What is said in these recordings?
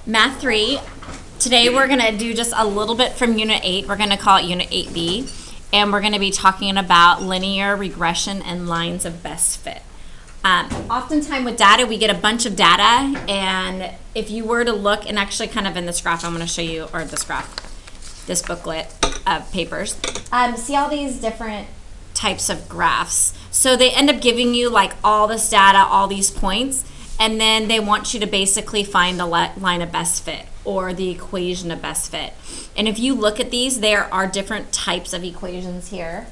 Math 3. Today we're going to do just a little bit from Unit 8. We're going to call it Unit 8B. And we're going to be talking about linear regression and lines of best fit. Oftentimes with data, we get a bunch of data. And if you were to look, and actually kind of in this graph, I'm going to show you, or this graph, this booklet of papers. See all these different types of graphs. So they end up giving you like all this data, all these points. And then they want you to basically find the line of best fit or the equation of best fit. And if you look at these, there are different types of equations here.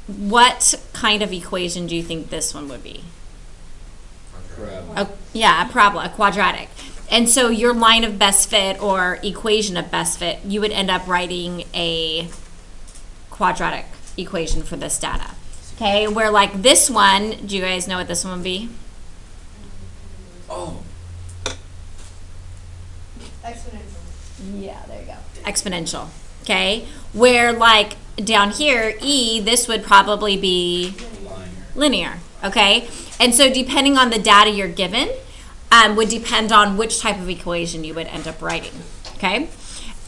What kind of equation do you think this one would be? Yeah, a parabola, a quadratic. And so your line of best fit or equation of best fit, you would end up writing a quadratic equation for this data. Okay, where like this one, do you guys know what this one would be? Oh. Exponential. Yeah, there you go. Exponential. Okay, where like down here, E, this would probably be linear. Okay, and so depending on the data you're given, would depend on which type of equation you would end up writing. Okay,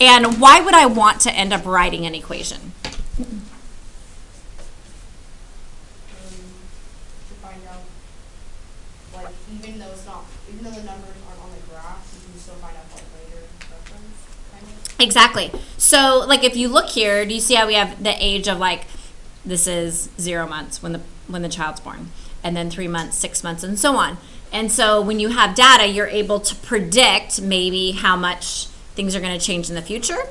and why would I want to end up writing an equation? To find out, like, even though the numbers aren't on the graph, you can still find out like later reference, kind of. Exactly. So, like, if you look here, do you see how we have the age of like, this is 0 months when the child's born, and then 3 months, 6 months, and so on. And so when you have data, you're able to predict maybe how much things are going to change in the future.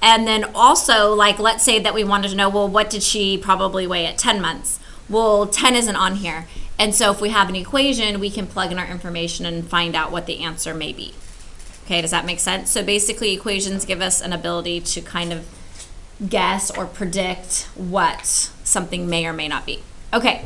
And then also, like, let's say that we wanted to know, well, what did she probably weigh at 10 months? Well, 10 isn't on here. And so if we have an equation, we can plug in our information and find out what the answer may be. Okay, does that make sense? So basically, equations give us an ability to kind of guess or predict what something may or may not be. Okay,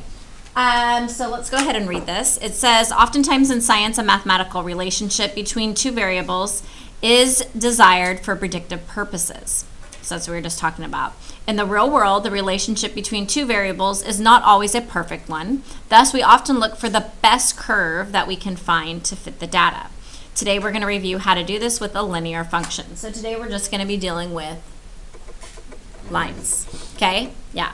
so let's go ahead and read this. It says, oftentimes in science, a mathematical relationship between two variables is desired for predictive purposes. So that's what we were just talking about. In the real world, the relationship between two variables is not always a perfect one. Thus, we often look for the best curve that we can find to fit the data. Today, we're going to review how to do this with a linear function. So today, we're just going to be dealing with lines. Okay? Yeah.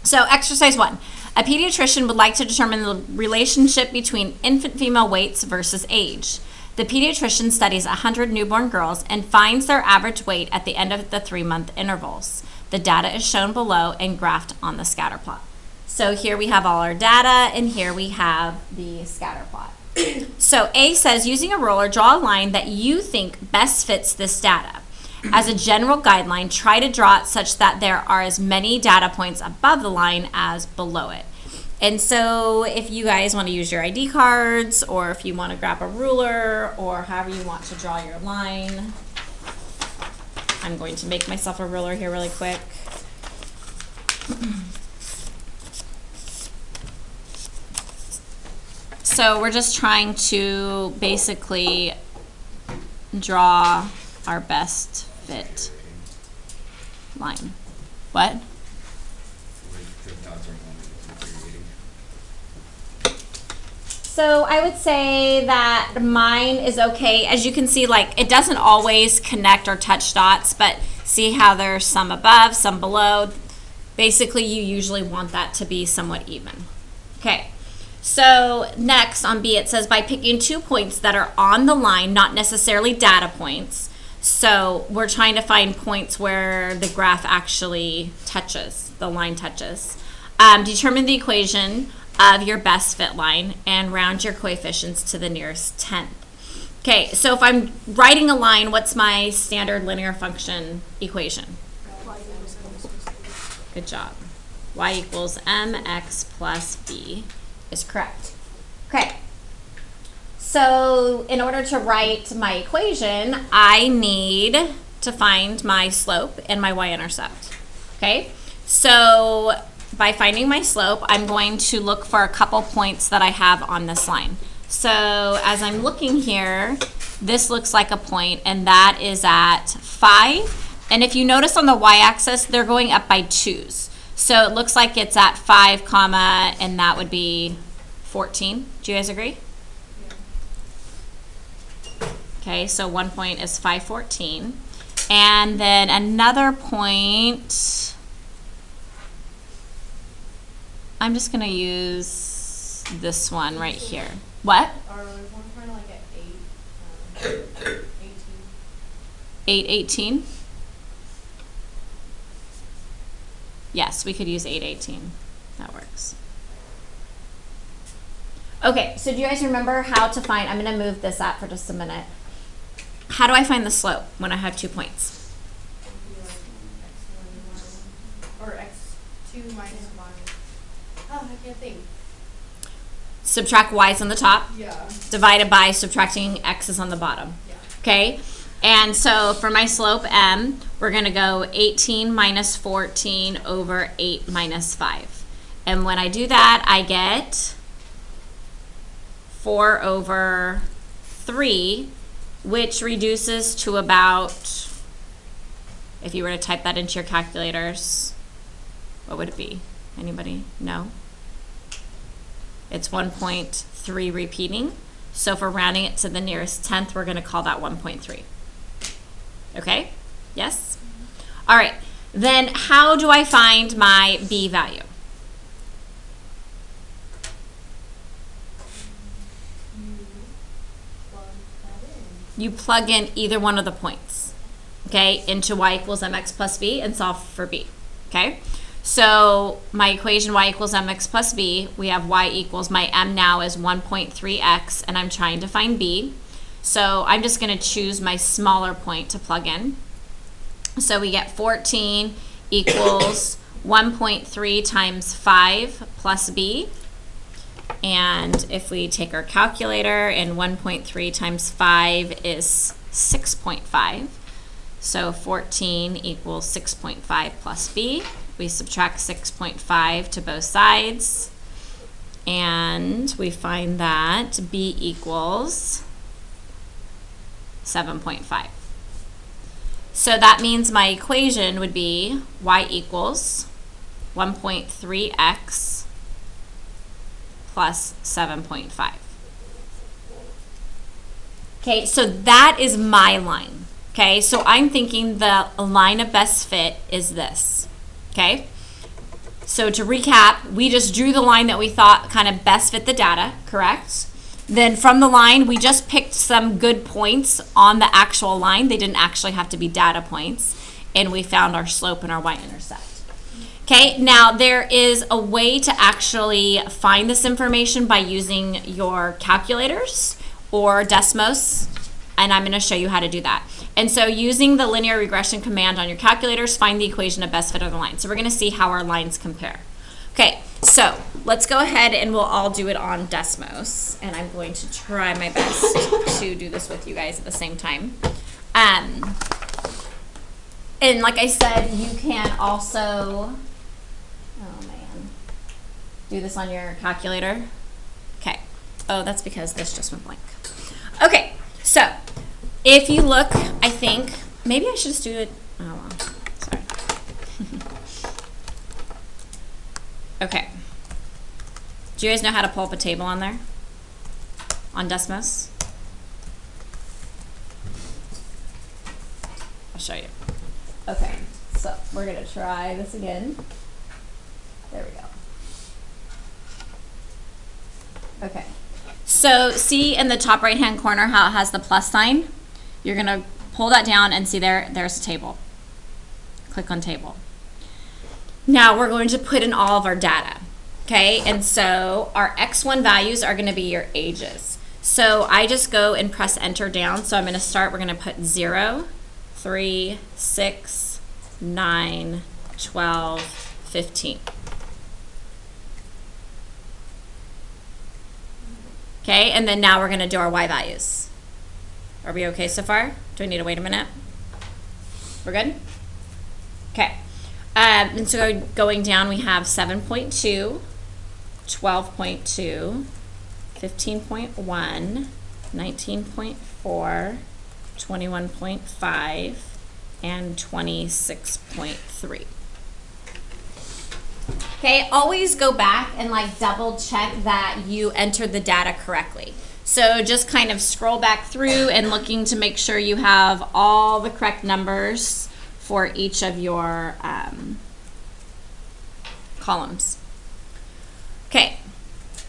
So exercise 1. A pediatrician would like to determine the relationship between infant female weights versus age. The pediatrician studies 100 newborn girls and finds their average weight at the end of the 3-month intervals. The data is shown below and graphed on the scatter plot. So here we have all our data, and here we have the scatter plot. So A says, using a ruler, draw a line that you think best fits this data. As a general guideline, try to draw it such that there are as many data points above the line as below it. And so if you guys want to use your ID cards, or if you want to grab a ruler, or however you want to draw your line, I'm going to make myself a ruler here really quick. So we're just trying to basically draw our best fit line. What? So I would say that mine is okay. As you can see, like, it doesn't always connect or touch dots, but see how there's some above, some below. Basically, you usually want that to be somewhat even. Okay. So next on B, it says by picking 2 points that are on the line, not necessarily data points. So we're trying to find points where the graph actually touches, the line touches. Determine the equation of your best fit line and round your coefficients to the nearest tenth. Okay, so if I'm writing a line, what's my standard linear function equation? Good job. Y equals mx plus b is correct. Okay, so in order to write my equation, I need to find my slope and my y-intercept. Okay, so by finding my slope, I'm going to look for a couple points that I have on this line. So as I'm looking here, this looks like a point, and that is at 5. And if you notice on the y-axis, they're going up by 2s. So it looks like it's at 5, comma, and that would be 14. Do you guys agree? Okay, so 1 point is 514. And then another point, I'm just going to use this one right here. What? Or there's one kind of like at 18. 818? Yes, we could use 818. That works. Okay, so do you guys remember how to find, I'm going to move this up for just a minute. How do I find the slope when I have 2 points? Or x2 minus y. Oh, I can't think. Subtract y's on the top, Yeah. divided by subtracting x's on the bottom. Yeah. Okay? And so for my slope m, we're going to go 18 minus 14 over 8 minus 5. And when I do that, I get 4 over 3, which reduces to about, if you were to type that into your calculators, what would it be? Anybody know? It's 1.3 repeating. So if we're rounding it to the nearest tenth, we're going to call that 1.3. Okay? Yes? All right. Then how do I find my b value? You plug in either one of the points, okay, into y equals mx plus b and solve for b, okay? So my equation y equals mx plus b, we have y equals, my m now is 1.3x, and I'm trying to find b. So I'm just going to choose my smaller point to plug in. So we get 14 equals 1.3 times 5 plus b. And if we take our calculator, and 1.3 times 5 is 6.5. So 14 equals 6.5 plus b. We subtract 6.5 to both sides. And we find that b equals 7.5. So that means my equation would be y equals 1.3x plus 7.5. Okay, so that is my line. Okay, so I'm thinking the line of best fit is this. Okay, so to recap, we just drew the line that we thought kind of best fit the data, correct? Then from the line, we just picked some good points on the actual line. They didn't actually have to be data points. And we found our slope and our y-intercept. Okay, now there is a way to actually find this information by using your calculators or Desmos, and I'm going to show you how to do that. And so using the linear regression command on your calculators, find the equation of best fit of the line. So we're going to see how our lines compare. Okay, so let's go ahead and we'll all do it on Desmos, and I'm going to try my best to do this with you guys at the same time. And like I said, you can also, oh man, do this on your calculator. Okay. Oh, that's because this just went blank. Okay, so if you look, I think, maybe I should just do it, oh well, sorry. Okay. Do you guys know how to pull up a table on there? On Desmos? I'll show you. Okay, so we're going to try this again. There we go. Okay. So see in the top right-hand corner how it has the plus sign? You're going to pull that down and see there's a table. Click on table. Now we're going to put in all of our data. Okay, and so our X1 values are going to be your ages. So I just go and press enter down. So I'm going to start, we're going to put 0, 3, 6, 9, 12, 15. Okay, and then now we're going to do our Y values. Are we okay so far? Do I need to wait a minute? We're good? Okay. And so going down, we have 7.2, 12.2, 15.1, 19.4, 21.5, and 26.3. Okay, always go back and like double check that you entered the data correctly. So just kind of scroll back through and looking to make sure you have all the correct numbers for each of your columns. Okay,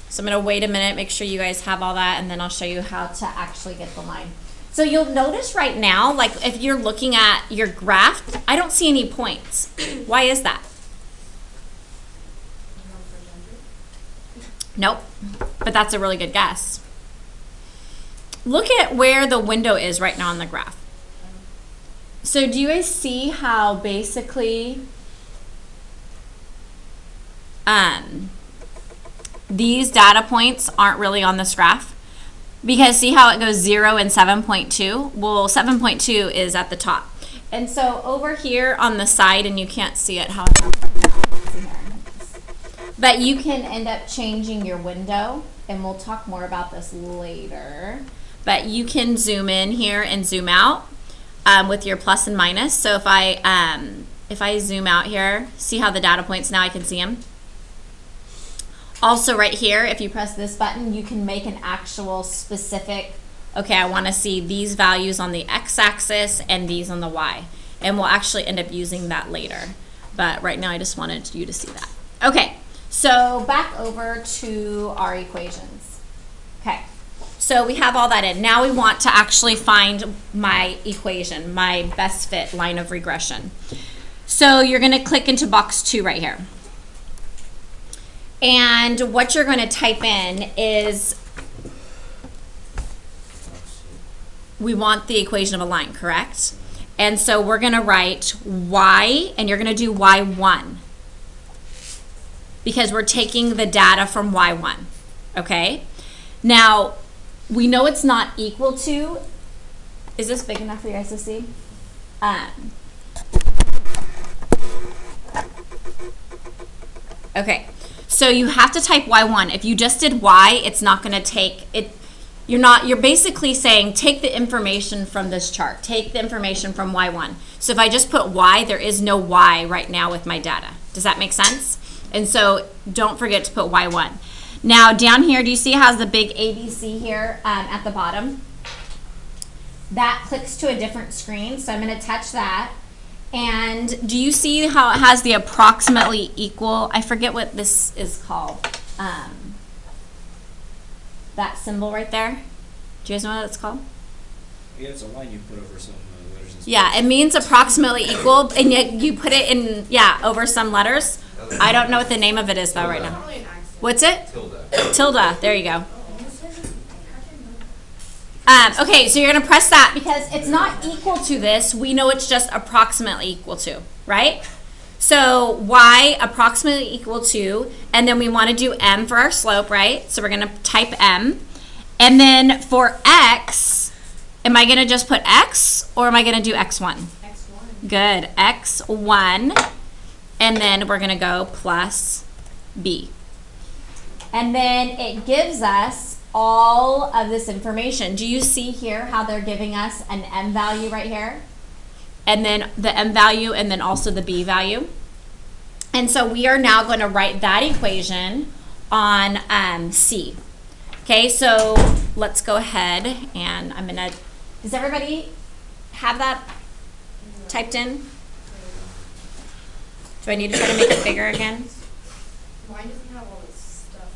so I'm going to wait a minute, make sure you guys have all that, and then I'll show you how to actually get the line. So you'll notice right now, like if you're looking at your graph, I don't see any points. Why is that? Nope, but that's a really good guess. Look at where the window is right now on the graph. So do you guys see how basically these data points aren't really on this graph? Because see how it goes 0 and 7.2? Well, 7.2 is at the top. And so over here on the side, and you can't see it, how but you can end up changing your window, and we'll talk more about this later. But you can zoom in here and zoom out with your plus and minus. So if I zoom out here, see how the data points, now I can see them. Also right here, if you press this button, you can make an actual specific, okay, I want to see these values on the x-axis and these on the y. And we'll actually end up using that later. But right now I just wanted you to see that. Okay, so back over to our equations. Okay, so we have all that in. Now we want to actually find my equation, my best fit line of regression. So you're going to click into box 2 right here. And what you're going to type in is, we want the equation of a line, correct? And so we're going to write y, and you're going to do y1. Because we're taking the data from y1, okay? Now, we know it's not equal to, is this big enough for you guys to see? Okay. So you have to type y1. If you just did y, it's not going to take it. You're basically saying take the information from this chart. Take the information from y1. So if I just put y, there is no y right now with my data. Does that make sense? And so don't forget to put y1. Now down here, do you see it has the big ABC here at the bottom? That clicks to a different screen. So I'm going to touch that. And do you see how it has the approximately equal? I forget what this is called. That symbol right there. Do you guys know what that's called? Yeah, it's a line you put over some letters. And yeah, it means approximately equal, and yet you put it in, yeah, over some letters. I don't know what the name of it is though right now. What's it? Tilde. Tilde. There you go. Okay, so you're going to press that because it's not equal to this. We know it's just approximately equal to, right? So y approximately equal to, and then we want to do m for our slope, right? So we're going to type m. And then for x, am I going to just put x or am I going to do x1? X1. Good, x1. And then we're going to go plus b. And then it gives us all of this information. Do you see here how they're giving us an m value right here? And then the m value and then also the b value. And so we are now going to write that equation on C. Okay, so let's go ahead and I'm going to, does everybody have that typed in? Do I need to try to make it bigger again? Mine doesn't have all this stuff.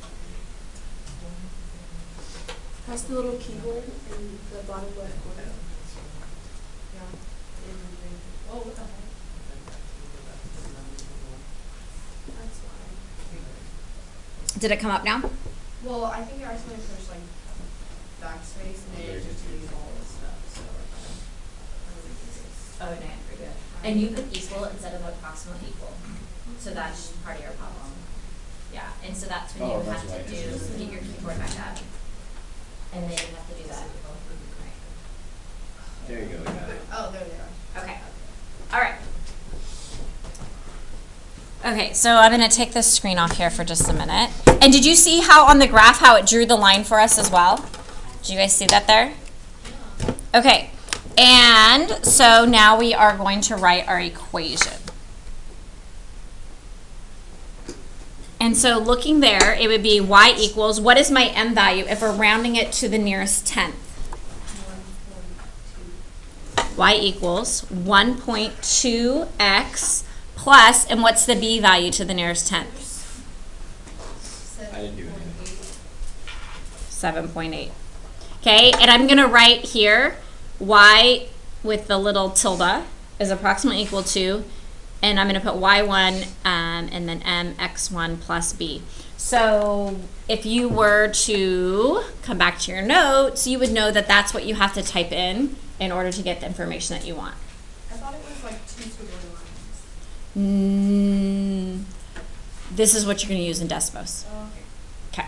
Press the little keyboard in the bottom left corner. Yeah. Oh, what the heck? That's why. Did it come up now? Well, I think I accidentally pushed like backspace and it just deleted all this stuff. So Oh, no, pretty good. And you put equal instead of approximately equal. So that's part of your problem. Yeah, and so that's when you that's have to why. do, get your keyboard back up. And then you have to do that. There you go, we got it. oh, there they are. Okay. All right. Okay, so I'm going to take this screen off here for just a minute. And did you see how on the graph how it drew the line for us as well? Did you guys see that there? Okay. And so now we are going to write our equation. And And so looking there, it would be y equals, what is my m value if we're rounding it to the nearest tenth? Y equals 1.2x plus, and what's the b value to the nearest tenth? I didn't do anything. 7.8. Okay, and I'm going to write here y with the little tilde is approximately equal to, and I'm going to put y1 and then mx1 plus b. So if you were to come back to your notes, you would know that that's what you have to type in order to get the information that you want. I thought it was like 2 squiggly lines. This is what you're going to use in Desmos. Oh, okay.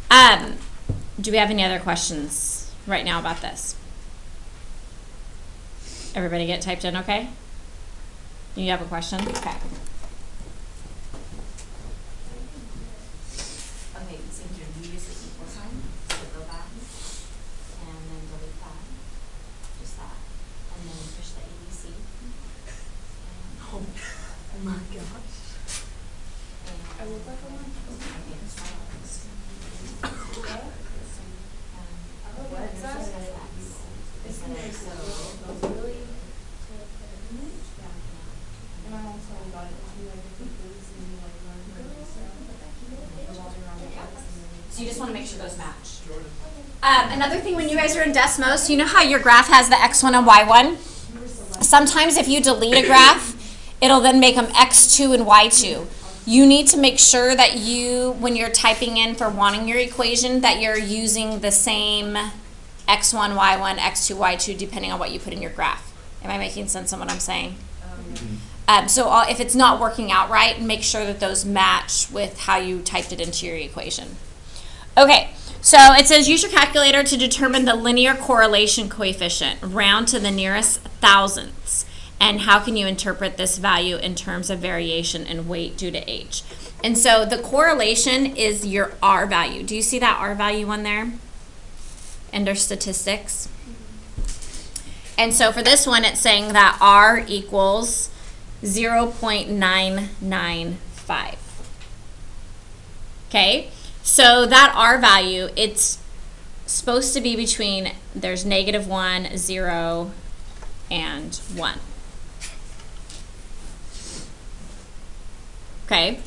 Okay. Do we have any other questions right now about this? Everybody get typed in okay? You have a question? Okay. Okay, so you use the equal sign, so go back, and then delete that, just that, and then push the ABC. Oh my gosh. I look like a monkey. What is that? And my mom told me about it. She like different foods and like learn different stuff. Revolving around the books and then. So you just want to make sure those match. Another thing, when you guys are in Desmos, you know how your graph has the x1 and y1? Sometimes if you delete a graph, it'll then make them x2 and y2. You need to make sure that you, when you're typing in for wanting your equation, that you're using the same x1, y1, x2, y2, depending on what you put in your graph. Am I making sense on what I'm saying? So if it's not working out right, make sure that those match with how you typed it into your equation. Okay, so it says use your calculator to determine the linear correlation coefficient, round to the nearest thousandths. And how can you interpret this value in terms of variation in weight due to age? And so the correlation is your R value. Do you see that R value on there? Under statistics. And so for this one, it's saying that R equals 0.995. Okay, so that R value, it's supposed to be between, there's -1, 0, and 1. Okay,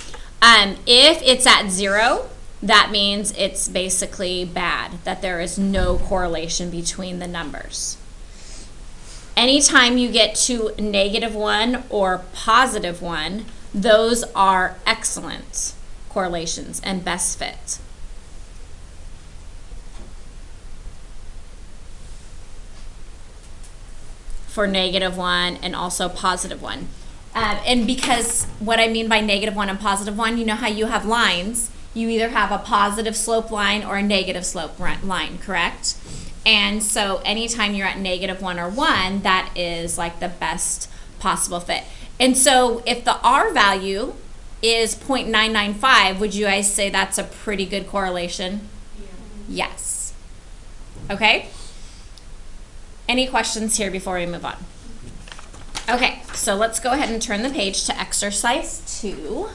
if it's at 0, that means it's basically bad, that there is no correlation between the numbers. Anytime you get to -1 or +1, those are excellent correlations and best fit. For -1 and also +1. And because what I mean by -1 and +1, you know how you have lines, you either have a positive slope line or a negative slope line, correct? And so anytime you're at -1 or 1, that is like the best possible fit. And so if the R value is 0.995, would you guys say that's a pretty good correlation? Yeah. Yes. Okay? Any questions here before we move on? Okay, so let's go ahead and turn the page to exercise 2.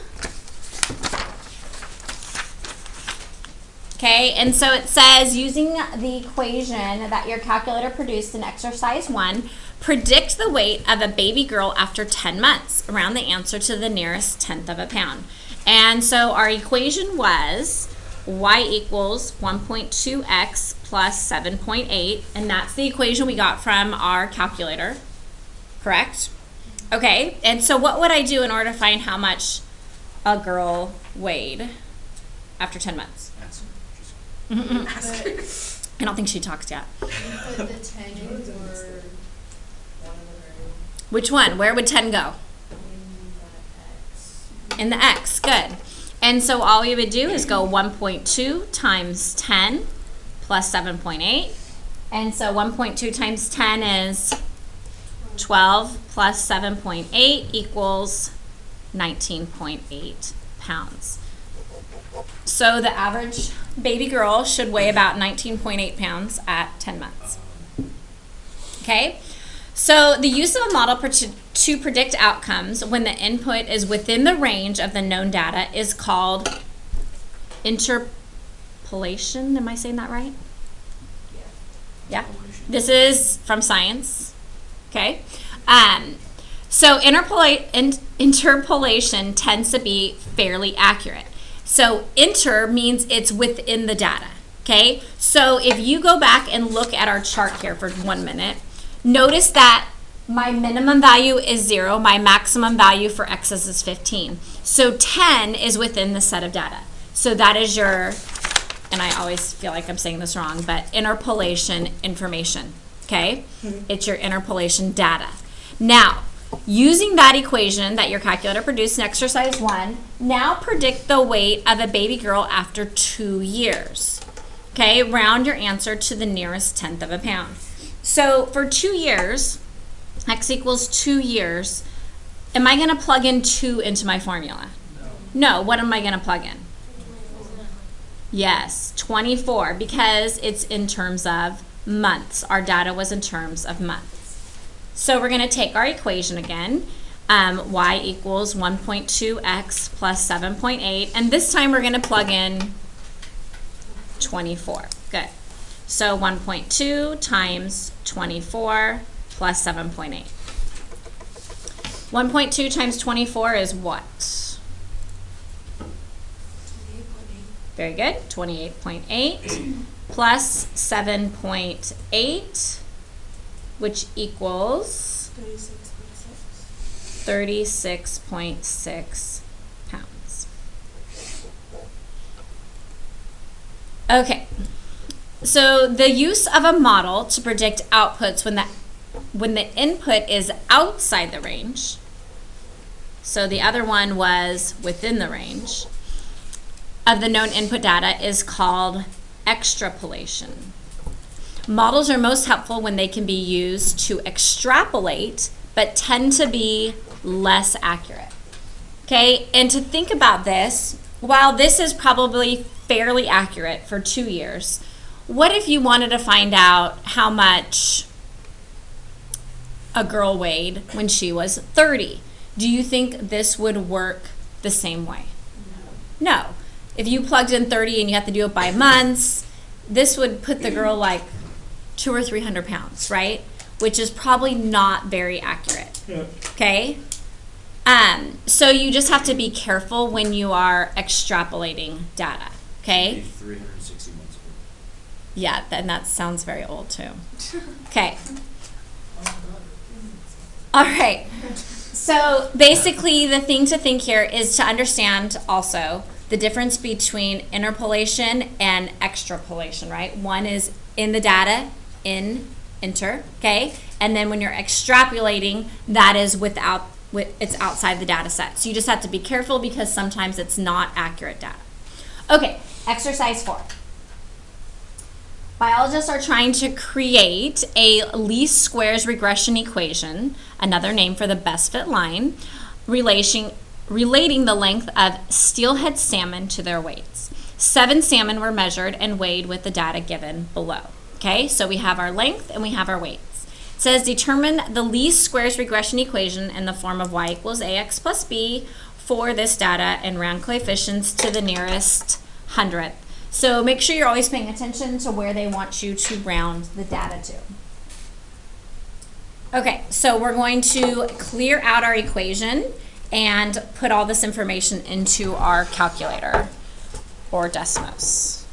Okay, and so it says, using the equation that your calculator produced in exercise 1, predict the weight of a baby girl after 10 months, around the answer to the nearest tenth of a pound. And so our equation was y equals 1.2x plus 7.8, and that's the equation we got from our calculator, correct? Okay, and so what would I do in order to find how much a girl weighed after 10 months? I don't think she talks yet. You put the 10 in or one of the variables. Which one? Where would 10 go? In the x, good. And so all we would do is go 1.2 times 10 plus 7.8. And so 1.2 times 10 is 12 plus 7.8 equals 19.8 pounds. So the average baby girl should weigh about 19.8 pounds at 10 months. Okay? So the use of a model to predict outcomes when the input is within the range of the known data is called interpolation. Am I saying that right? Yeah. This is from science. Okay. So interpolation tends to be fairly accurate. So inter means it's within the data. Okay. So if you go back and look at our chart here for 1 minute, notice that my minimum value is 0. My maximum value for x's is 15. So 10 is within the set of data. So that is your, and I always feel like I'm saying this wrong, but interpolation information. Okay? It's your interpolation data. Now, using that equation that your calculator produced in exercise 1, now predict the weight of a baby girl after 2 years. Okay? Round your answer to the nearest tenth of a pound. So for 2 years, x equals 2 years, am I going to plug in 2 into my formula? No. What am I going to plug in? Yes, 24, because it's in terms of months. Our data was in terms of months. So we're going to take our equation again. Y equals 1.2x plus 7.8. And this time we're going to plug in 24. Good. So 1.2 times 24 plus 7.8. 1.2 times 24 is what? Very good. 28.8 plus 7.8, which equals 36.6 pounds. Okay. So the use of a model to predict outputs when the input is outside the range. So the other one was within the range of the known input data is called extrapolation. Models are most helpful when they can be used to extrapolate, but tend to be less accurate. Okay, and to think about this, while this is probably fairly accurate for 2 years, what if you wanted to find out how much a girl weighed when she was 30? Do you think this would work the same way? No. If you plugged in 30 and you have to do it by months, this would put the girl like 200 or 300 pounds, right? Which is probably not very accurate. Yeah. Okay? So you just have to be careful when you are extrapolating data. Okay? 360 months ago. Yeah, and that sounds very old too. Okay. All right. So basically the thing to think here is to understand also the difference between interpolation and extrapolation, right? One is in the data, inter, okay? And then when you're extrapolating, that is it's outside the data set. So you just have to be careful because sometimes it's not accurate data. Okay, exercise 4. Biologists are trying to create a least squares regression equation, another name for the best fit line, relating the length of steelhead salmon to their weights. 7 salmon were measured and weighed with the data given below. Okay, so we have our length and we have our weights. It says determine the least squares regression equation in the form of y equals ax plus b for this data and round coefficients to the nearest hundredth. So make sure you're always paying attention to where they want you to round the data to. Okay, so we're going to clear out our equation and put all this information into our calculator or Desmos.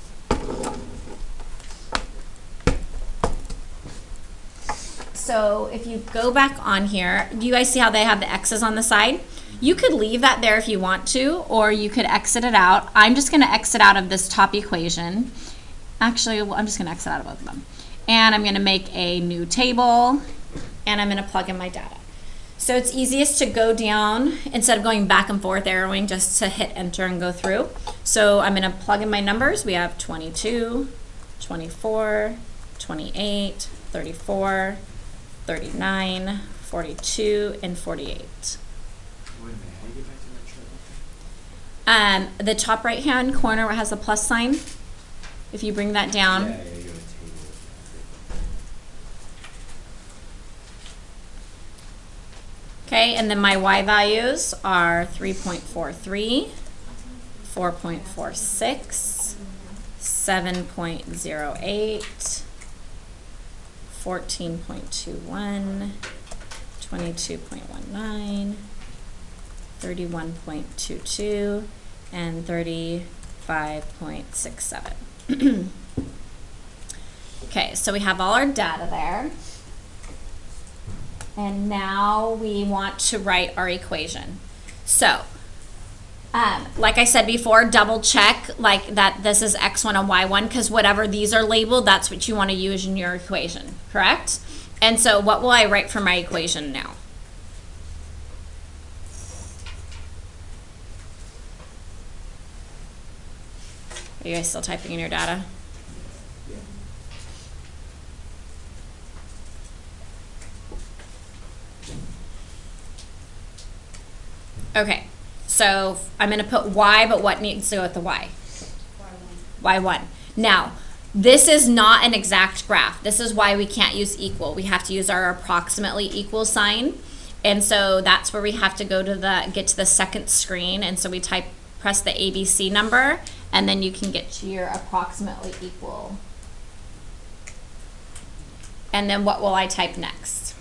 So if you go back on here, do you guys see how they have the X's on the side? You could leave that there if you want to, or you could exit it out. I'm just going to exit out of this top equation. Actually, I'm just going to exit out of both of them. And I'm going to make a new table, and I'm going to plug in my data. So it's easiest to go down instead of going back and forth arrowing, just to hit enter and go through. So I'm going to plug in my numbers. We have 22, 24, 28, 34, 39, 42, and 48. Wait a minute, how do you get back to that chart? The top right hand corner where it has a plus sign, if you bring that down. Yeah, you go to table. Okay, and then my y values are 3.43, 4.46, 7.08, 14.21, 22.19, 31.22, and 35.67. Okay, so we have all our data there. And now we want to write our equation. So, like I said before, double check like that this is x1 and y1, because whatever these are labeled, that's what you want to use in your equation, correct? And so what will I write for my equation now? Are you guys still typing in your data? Okay, so I'm going to put y, but what needs to go with the y? Y1. Now, this is not an exact graph. This is why we can't use equal. We have to use our approximately equal sign. And so that's where we have to go to get to the second screen. And so we press the ABC number, and then you can get to your approximately equal. And then what will I type next?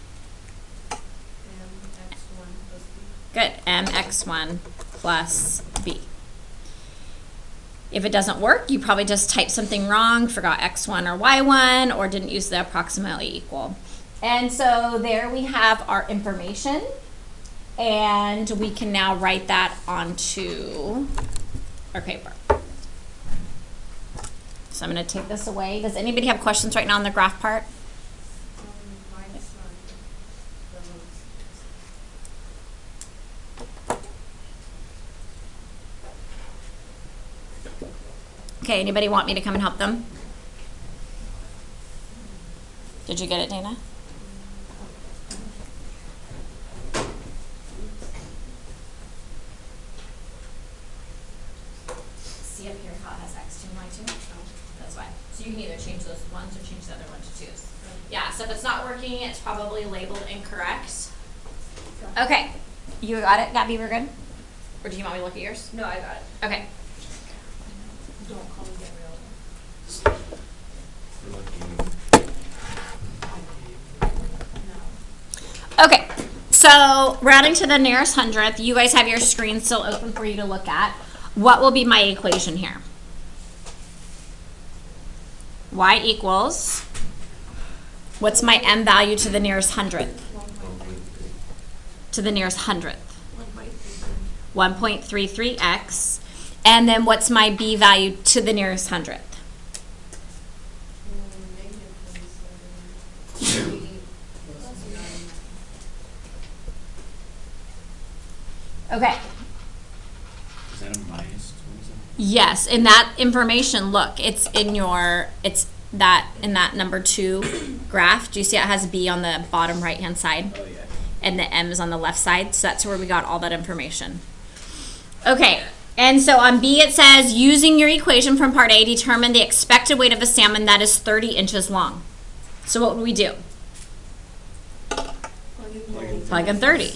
Good, mx1 plus b. If it doesn't work, you probably just typed something wrong, forgot x1 or y1, or didn't use the approximately equal. And so there we have our information, and we can now write that onto our paper. So I'm going to take this away. Does anybody have questions right now on the graph part? Okay, anybody want me to come and help them? Did you get it, Dana? See up here how it has x2 and y2? That's why. So you can either change those ones or change the other one to 2s. Yeah, so if it's not working, it's probably labeled incorrect. Okay, you got it, Gabby, we're good? Or do you want me to look at yours? No, I got it. Okay. Don't call me Gabrielle. Okay, so rounding to the nearest hundredth, you guys have your screen still open for you to look at. What will be my equation here? Y equals, what's my m value to the nearest hundredth? To the nearest hundredth. 1.33x. And then what's my b value to the nearest hundredth? Okay. Is that a minus 27? Yes, in that information, look, it's in your, in that number 2 graph. Do you see it has B on the bottom right-hand side? Oh, yeah. And the M is on the left side, so that's where we got all that information. Okay, and so on B it says, using your equation from part A, determine the expected weight of a salmon that is 30 inches long. So what would we do? Plug in 30.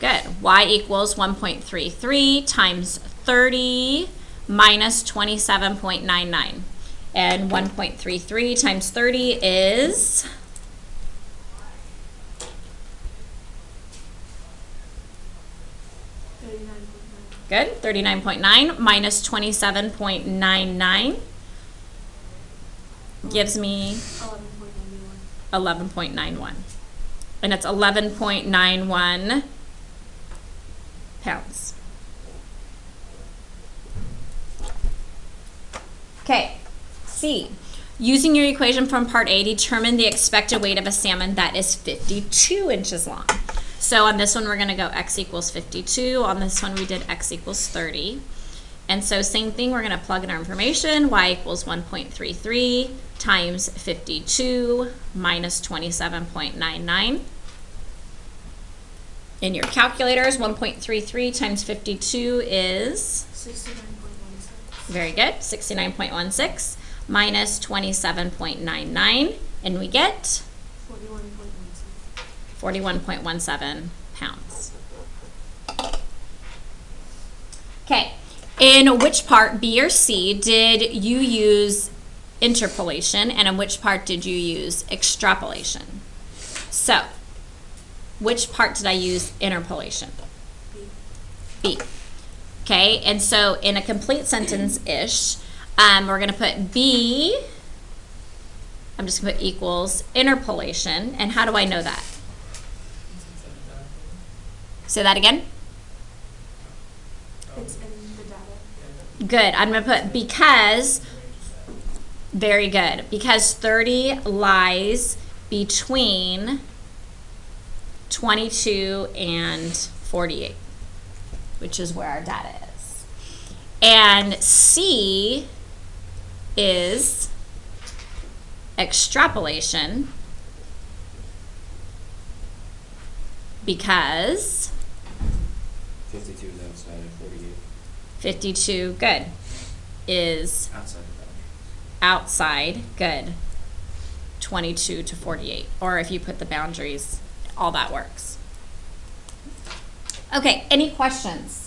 Good. Y equals 1.33 times 30 minus 27.99. And 1.33 times 30 is... Good. 39.9 minus 27.99 gives me 11.91. And it's 11.91 pounds. Okay, C. Using your equation from part A, determine the expected weight of a salmon that is 52 inches long. So on this one, we're going to go x equals 52. On this one, we did x equals 30. And so same thing, we're going to plug in our information. Y equals 1.33 times 52 minus 27.99. In your calculators, 1.33 times 52 is? 69.16. Very good, 69.16 minus 27.99, and we get? 41.17. 41.17 pounds. Okay, in which part, B or C, did you use interpolation, and in which part did you use extrapolation? So, which part did I use interpolation? B. Okay, and so in a complete sentence-ish, we're going to put B, I'm just going to put equals interpolation, and how do I know that? Say that again? It's in the data. Good. I'm going to put because, very good, because 30 lies between 22 and 48, which is where our data is. And C is extrapolation because 52 is outside of 48. 52, good, is Outside of that. outside, good, 22 to 48. Or if you put the boundaries, all that works. Okay, any questions?